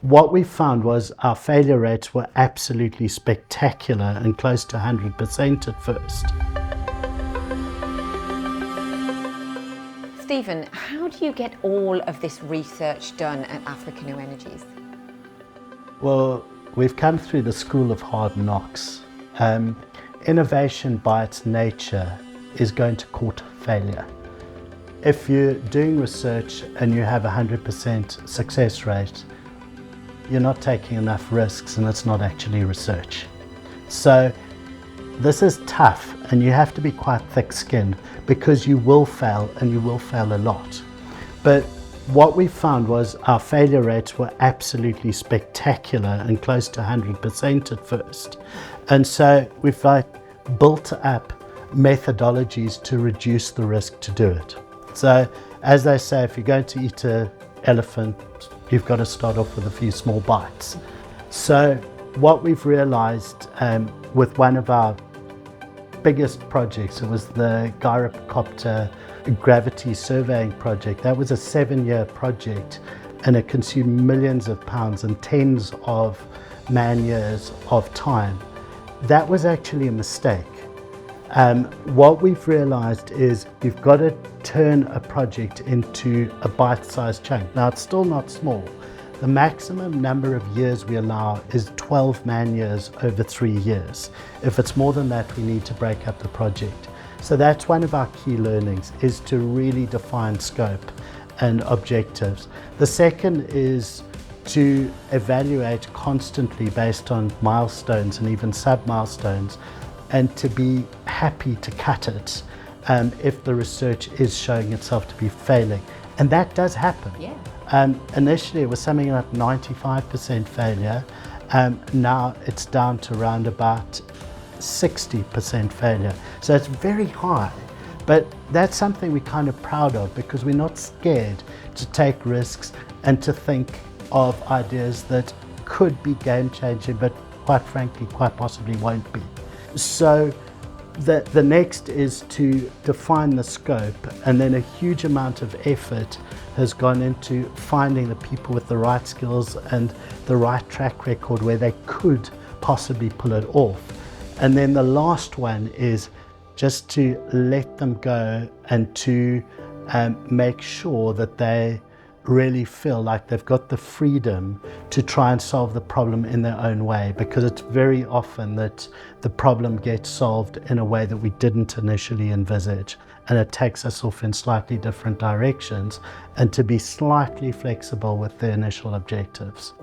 what we found was our failure rates were absolutely spectacular and close to 100% at first. Stephen, how do you get all of this research done at Africa New Energies? Well, we've come through the school of hard knocks. Innovation by its nature is going to court failure. If you're doing research and you have a 100% success rate, you're not taking enough risks and it's not actually research. So this is tough and you have to be quite thick-skinned because you will fail and you will fail a lot. But what we found was our failure rates were absolutely spectacular and close to 100% at first. And so we've built up methodologies to reduce the risk to do it. So as they say, if you're going to eat an elephant, you've got to start off with a few small bites. So what we've realized with one of our biggest projects, it was the gyrocopter gravity surveying project. That was a 7-year project and it consumed millions of pounds and tens of man-years of time. That was actually a mistake. What we've realized is you've got to turn a project into a bite-sized chunk. Now it's still not small. The maximum number of years we allow is 12 man-years over 3 years. If it's more than that, we need to break up the project. So that's one of our key learnings, is to really define scope and objectives. The second is to evaluate constantly based on milestones and even sub-milestones, and to be happy to cut it if the research is showing itself to be failing. And that does happen. Yeah. Initially it was something like 95% failure. Now it's down to around about 60% failure. So it's very high, but that's something we're kind of proud of because we're not scared to take risks and to think of ideas that could be game-changing, but quite frankly, quite possibly won't be. So the next is to define the scope, and then a huge amount of effort has gone into finding the people with the right skills and the right track record where they could possibly pull it off. And then the last one is just to let them go and to make sure that they really feel like they've got the freedom to try and solve the problem in their own way, because it's very often that the problem gets solved in a way that we didn't initially envisage, and it takes us off in slightly different directions, and to be slightly flexible with the initial objectives.